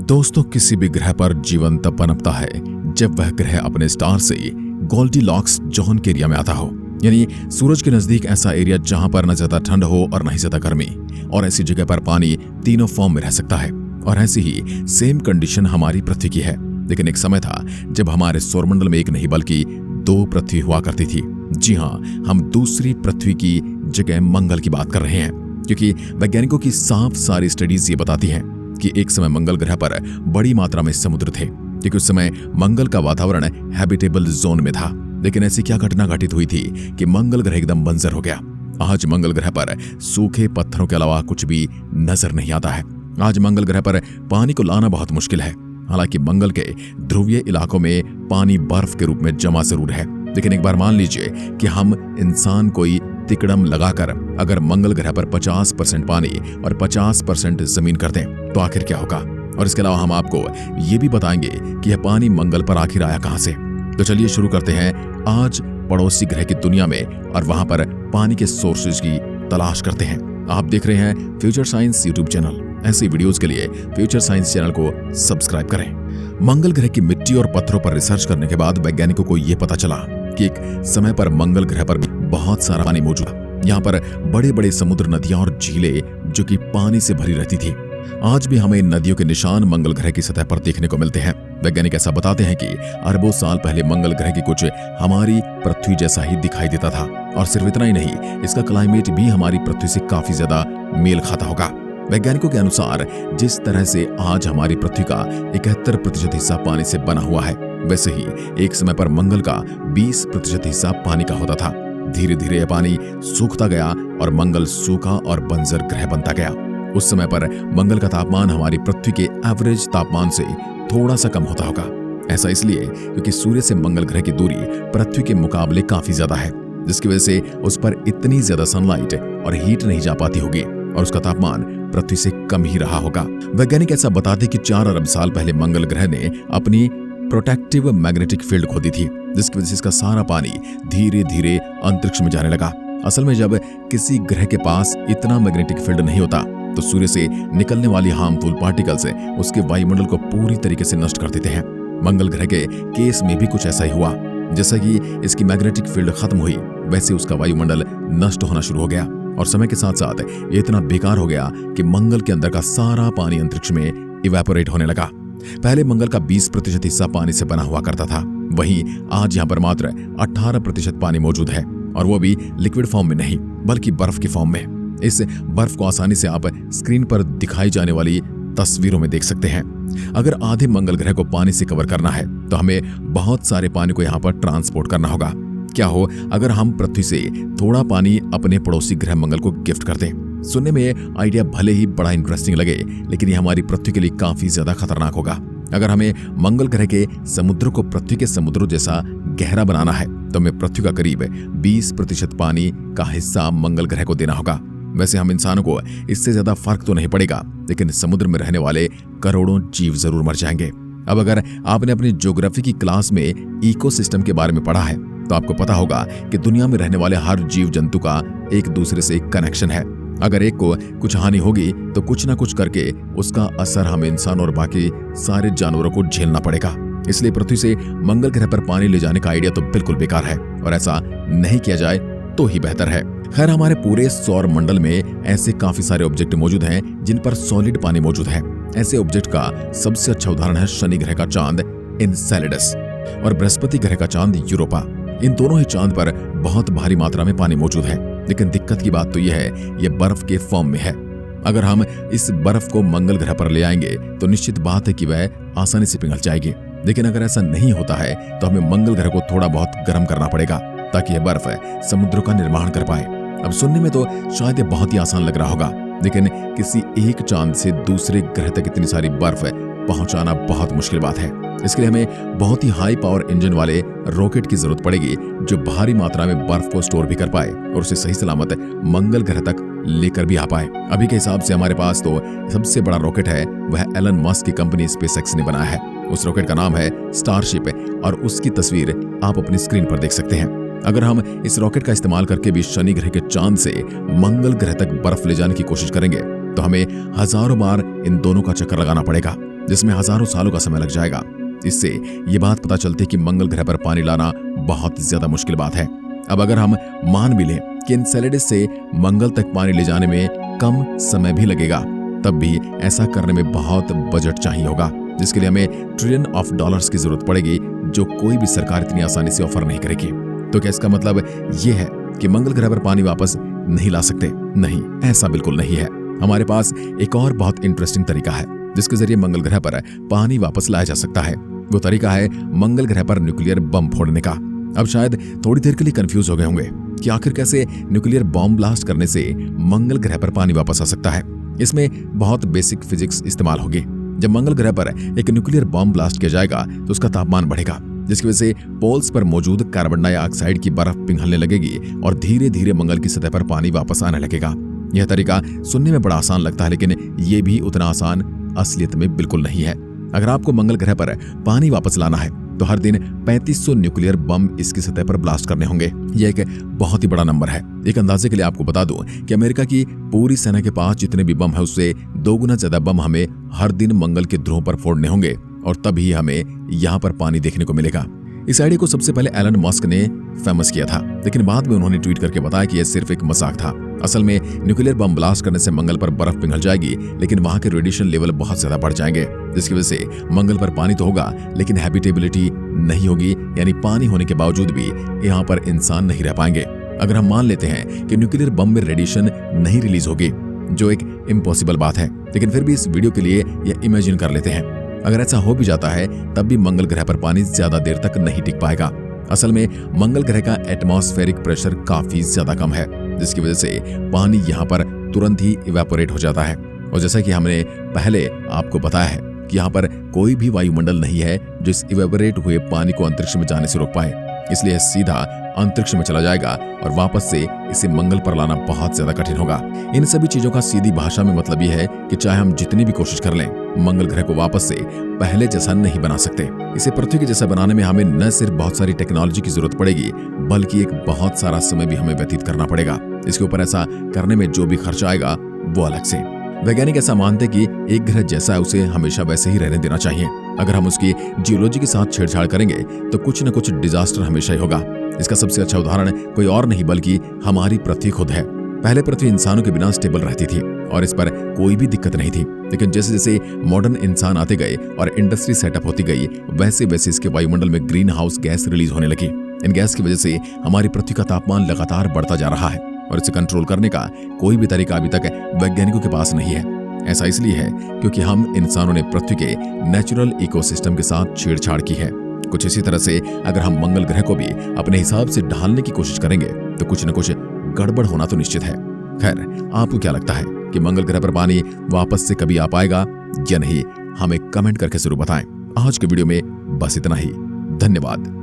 दोस्तों, किसी भी ग्रह पर जीवन तब पनपता है जब वह ग्रह अपने स्टार से गोल्डीलॉक्स जोन के एरिया में आता हो, यानी सूरज के नजदीक ऐसा एरिया जहां पर न ज्यादा ठंड हो और न ही ज्यादा गर्मी, और ऐसी जगह पर पानी तीनों फॉर्म में रह सकता है। और ऐसी ही सेम कंडीशन हमारी पृथ्वी की है। लेकिन एक समय था जब हमारे सौरमंडल में एक नहीं बल्कि दो पृथ्वी हुआ करती थी। जी हाँ, हम दूसरी पृथ्वी की जगह मंगल की बात कर रहे हैं, क्योंकि वैज्ञानिकों की साफ सारी स्टडीज ये बताती हैं कि एक समय मंगल ग्रह पर बड़ी मात्रा में समुद्र थे, क्योंकि उस समय मंगल का वातावरण हैबिटेबल जोन में था। लेकिन ऐसी क्या घटना घटित हुई थी कि मंगल ग्रह एकदम बंजर हो गया। आज मंगल ग्रह पर सूखे पत्थरों के अलावा कुछ भी नजर नहीं आता है। आज मंगल ग्रह पर पानी को लाना बहुत मुश्किल है। हालांकि मंगल के ध्रुवीय इलाकों में पानी बर्फ के रूप में जमा जरूर है, लेकिन एक बार मान लीजिए कि हम इंसान कोई तिकड़म लगाकर अगर मंगल ग्रह पर 50% पानी और 50% जमीन कर दें तो आखिर क्या होगा। और इसके अलावा हम आपको ये भी बताएंगे कि यह पानी मंगल पर आखिर आया कहां से। तो चलिए शुरू करते हैं आज पड़ोसी ग्रह की दुनिया में और वहां पर पानी के सोर्सेज की तलाश करते हैं। आप देख रहे हैं फ्यूचर साइंस यूट्यूब चैनल। ऐसी वीडियोस के लिए फ्यूचर साइंस चैनल को सब्सक्राइब करें। मंगल ग्रह की मिट्टी और पत्थरों पर रिसर्च करने के बाद वैज्ञानिकों को यह पता चला कि एक समय पर मंगल ग्रह पर बहुत सारा पानी मौजूद है। यहाँ पर बड़े बड़े समुद्र, नदियां और झीलें जो कि पानी से भरी रहती थी। आज भी हमें इन नदियों के निशान मंगल ग्रह की सतह पर देखने को मिलते हैं। वैज्ञानिक ऐसा बताते हैं कि अरबों साल पहले मंगल ग्रह की कुछ हमारी पृथ्वी जैसा ही दिखाई देता था। और सिर्फ इतना ही नहीं, इसका क्लाइमेट भी हमारी पृथ्वी से काफी ज्यादा मेल खाता होगा। वैज्ञानिकों के अनुसार जिस तरह से आज हमारी पृथ्वी का 71% हिस्सा पानी से बना हुआ है, वैसे ही एक समय पर मंगल का 20% हिस्सा पानी का होता था। धीरे धीरे यह पानी सूखता गया और मंगल सूखा और बंजर ग्रह बनता गया। उस समय पर मंगल का तापमान हमारी पृथ्वी के एवरेज तापमान से थोड़ा सा कम होता होगा। ऐसा इसलिए क्योंकि सूर्य से मंगल ग्रह की दूरी पृथ्वी के मुकाबले काफी ज्यादा है, जिसकी वजह से उस पर इतनी ज्यादा सनलाइट और हीट नहीं जा पाती होगी और उसका तापमान पृथ्वी से कम ही रहा होगा। वैज्ञानिक ऐसा बताते कि 4 अरब साल पहले मंगल ग्रह ने अपनी प्रोटेक्टिव मैग्नेटिक फील्ड खो दी थी, जिसकी वजह से इसका सारा पानी धीरे धीरे अंतरिक्ष में जाने लगा। असल में जब किसी ग्रह के पास इतना मैग्नेटिक फील्ड नहीं होता तो सूर्य से निकलने वाली हार्मफुल पार्टिकल्स उसके वायुमंडल को पूरी तरीके से नष्ट कर देते हैं। मंगल ग्रह के केस में भी कुछ ऐसा ही हुआ। जैसा कि इसकी मैग्नेटिक फील्ड खत्म हुई, वैसे उसका वायुमंडल नष्ट होना शुरू हो गया और समय के साथ साथ ये इतना बेकार हो गया कि मंगल के अंदर का सारा पानी अंतरिक्ष में इवेपोरेट होने लगा। पहले मंगल का 20% हिस्सा पानी से बना हुआ करता था, वहीं आज यहाँ पर मात्र 18% पानी मौजूद है, और वो भी लिक्विड फॉर्म में नहीं बल्कि बर्फ की फॉर्म में। इस बर्फ को आसानी से आप स्क्रीन पर दिखाई जाने वाली तस्वीरों में देख सकते हैं। अगर आधे मंगल ग्रह को पानी से कवर करना है तो हमें बहुत सारे पानी को यहाँ पर ट्रांसपोर्ट करना होगा। क्या हो अगर हम पृथ्वी से थोड़ा पानी अपने पड़ोसी ग्रह मंगल को गिफ्ट कर दें। सुनने में ये आइडिया भले ही बड़ा इंटरेस्टिंग लगे, लेकिन ये हमारी पृथ्वी के लिए काफी ज्यादा खतरनाक होगा। अगर हमें मंगल ग्रह के समुद्र को पृथ्वी के समुद्रों जैसा गहरा बनाना है तो हमें पृथ्वी का करीब 20% पानी का हिस्सा मंगल ग्रह को देना होगा। वैसे हम इंसानों को इससे ज्यादा फर्क तो नहीं पड़ेगा, लेकिन समुद्र में रहने वाले करोड़ों जीव जरूर मर जाएंगे। अब अगर आपने अपनी ज्योग्राफी की क्लास में इकोसिस्टम के बारे में पढ़ा है तो आपको पता होगा कि दुनिया में रहने वाले हर जीव जंतु का एक दूसरे से कनेक्शन है। अगर एक को कुछ हानि होगी तो कुछ ना कुछ करके उसका असर हम इंसान और बाकी सारे जानवरों को झेलना पड़ेगा। इसलिए पृथ्वी से मंगल ग्रह पर पानी ले जाने का आइडिया तो बिल्कुल बेकार है, और ऐसा नहीं किया जाए तो ही बेहतर है। खैर, हमारे पूरे सौर मंडल में ऐसे काफी सारे ऑब्जेक्ट मौजूद हैं जिन पर सॉलिड पानी मौजूद है। ऐसे ऑब्जेक्ट का सबसे अच्छा उदाहरण है शनि ग्रह का चांद एनसेलेडस और बृहस्पति ग्रह का चांद यूरोपा। इन दोनों ही चांद पर बहुत भारी मात्रा में पानी मौजूद है, लेकिन दिक्कत की बात तो यह है ये बर्फ के फॉर्म में है। अगर हम इस बर्फ को मंगल ग्रह पर ले आएंगे तो निश्चित बात है कि वह आसानी से पिघल जाएगी। लेकिन अगर ऐसा नहीं होता है तो हमें मंगल ग्रह को थोड़ा बहुत गर्म करना पड़ेगा ताकि यह बर्फ समुद्रों का निर्माण कर पाए। अब सुनने में तो शायद ये बहुत ही आसान लग रहा होगा, लेकिन किसी एक चांद से दूसरे ग्रह तक इतनी सारी बर्फ पहुंचाना बहुत मुश्किल बात है। इसके लिए हमें बहुत ही हाई पावर इंजन वाले रॉकेट की जरूरत पड़ेगी जो भारी मात्रा में बर्फ को स्टोर भी कर पाए और उसे सही सलामत मंगल ग्रह तक लेकर भी आ पाए। अभी के हिसाब से हमारे पास तो सबसे बड़ा रॉकेट है वह एलन मस्क की कंपनी स्पेसएक्स ने बनाया है। उस रॉकेट का नाम है स्टारशिप और उसकी तस्वीर आप अपनी स्क्रीन पर देख सकते हैं। अगर हम इस रॉकेट का इस्तेमाल करके भी शनि ग्रह के चांद से मंगल ग्रह तक बर्फ ले जाने की कोशिश करेंगे तो हमें हजारों बार इन दोनों का चक्कर लगाना पड़ेगा। जिसमें हजारों सालों का समय लग जाएगा। इससे ये बात पता चलती है कि मंगल ग्रह पर पानी लाना बहुत ज्यादा मुश्किल बात है। अब अगर हम मान भी लें कि एनसेलेडस से मंगल तक पानी ले जाने में कम समय भी लगेगा, तब भी ऐसा करने में बहुत बजट चाहिए होगा, जिसके लिए हमें ट्रिलियन ऑफ डॉलर्स की जरूरत पड़ेगी, जो कोई भी सरकार इतनी आसानी से ऑफर नहीं करेगी। तो क्या इसका मतलब ये है कि मंगल ग्रह पर पानी वापस नहीं ला सकते? नहीं, ऐसा बिल्कुल नहीं है। हमारे पास एक और बहुत इंटरेस्टिंग तरीका है जिसके जरिए मंगल ग्रह पर पानी वापस लाया जा सकता है। वो तरीका है मंगल ग्रह पर न्यूक्लियर बम फोड़ने का। अब शायद थोड़ी देर के लिए कंफ्यूज हो गए होंगे कि आखिर कैसे न्यूक्लियर बॉम्ब ब्लास्ट करने से मंगल ग्रह पर पानी वापस आ सकता है। इसमें बहुत बेसिक फिजिक्स इस्तेमाल होगी। जब मंगल ग्रह पर एक न्यूक्लियर बॉम्ब ब्लास्ट किया जाएगा तो उसका तापमान बढ़ेगा, जिसकी वजह से पोल्स पर मौजूद कार्बन डाइऑक्साइड की बर्फ पिघलने लगेगी और धीरे धीरे मंगल की सतह पर पानी वापस आने लगेगा। यह तरीका सुनने में बड़ा आसान लगता है, लेकिन यह भी उतना आसान असलियत में बिल्कुल नहीं है। अगर आपको मंगल ग्रह पर पानी वापस लाना है तो हर दिन 3500 न्यूक्लियर बम इसकी सतह पर ब्लास्ट करने होंगे। यह एक बहुत ही बड़ा नंबर है। एक अंदाजे के लिए आपको बता दूं कि अमेरिका की पूरी सेना के पास जितने भी बम है उससे 2 गुना ज्यादा बम हमें हर दिन मंगल के ध्रुव पर फोड़ने होंगे, और तभी हमें यहाँ पर पानी देखने को मिलेगा। इस आइडिया को सबसे पहले एलन मस्क ने फेमस किया था, लेकिन बाद में उन्होंने ट्वीट करके बताया कि यह सिर्फ एक मजाक था। असल में न्यूक्लियर बम ब्लास्ट करने से मंगल पर बर्फ पिघल जाएगी, लेकिन वहां के रेडिएशन लेवल बहुत ज्यादा बढ़ जाएंगे, जिसकी वजह से मंगल पर पानी तो होगा लेकिन हैबिटेबिलिटी नहीं होगी, यानी पानी होने के बावजूद भी यहाँ पर इंसान नहीं रह पाएंगे। अगर हम मान लेते हैं कि न्यूक्लियर बम में रेडिएशन नहीं रिलीज होगी, जो एक इम्पॉसिबल बात है, लेकिन फिर भी इस वीडियो के लिए यह इमेजिन कर लेते हैं। अगर ऐसा हो भी जाता है तब भी मंगल ग्रह पर पानी ज्यादा देर तक नहीं टिक पाएगा। असल में मंगल ग्रह का एटमॉस्फेरिक प्रेशर काफी ज्यादा कम है, जिसकी वजह से पानी यहाँ पर तुरंत ही इवेपोरेट हो जाता है। और जैसा कि हमने पहले आपको बताया है कि यहाँ पर कोई भी वायुमंडल नहीं है जो इस इवेपोरेट हुए पानी को अंतरिक्ष में जाने से रोक पाए, इसलिए सीधा अंतरिक्ष में चला जाएगा और वापस से इसे मंगल पर लाना बहुत ज्यादा कठिन होगा। इन सभी चीजों का सीधी भाषा में मतलब यह है कि चाहे हम जितनी भी कोशिश कर लें, मंगल ग्रह को वापस से पहले जैसा नहीं बना सकते। इसे पृथ्वी के जैसा बनाने में हमें न सिर्फ बहुत सारी टेक्नोलॉजी की जरूरत पड़ेगी, बल्कि एक बहुत सारा समय भी हमें व्यतीत करना पड़ेगा। इसके ऊपर ऐसा करने में जो भी खर्चा आएगा वो अलग से। वैज्ञानिक ऐसा मानते कि एक ग्रह जैसा है उसे हमेशा वैसे ही रहने देना चाहिए। अगर हम उसकी जियोलॉजी के साथ छेड़छाड़ करेंगे तो कुछ न कुछ डिजास्टर हमेशा ही होगा। इसका सबसे अच्छा उदाहरण कोई और नहीं बल्कि हमारी पृथ्वी खुद है। पहले पृथ्वी इंसानों के बिना स्टेबल रहती थी और इस पर कोई भी दिक्कत नहीं थी, लेकिन जैसे जैसे मॉडर्न इंसान आते गए और इंडस्ट्री सेटअप होती गई, वैसे वैसे इसके वायुमंडल में ग्रीन हाउस गैस रिलीज होने लगी। इन गैस की वजह से हमारी पृथ्वी का तापमान लगातार बढ़ता जा रहा है और इसे कंट्रोल करने का कोई भी तरीका अभी तक वैज्ञानिकों के पास नहीं है। ऐसा इसलिए है क्योंकि हम इंसानों ने पृथ्वी के नेचुरल इकोसिस्टम के साथ छेड़छाड़ की है। कुछ इसी तरह से अगर हम मंगल ग्रह को भी अपने हिसाब से ढालने की कोशिश करेंगे तो कुछ न कुछ गड़बड़ होना तो निश्चित है। खैर, आपको क्या लगता है कि मंगल ग्रह पर पानी वापस से कभी आ पाएगा या नहीं? हमें कमेंट करके जरूर बताएं। आज के वीडियो में बस इतना ही। धन्यवाद।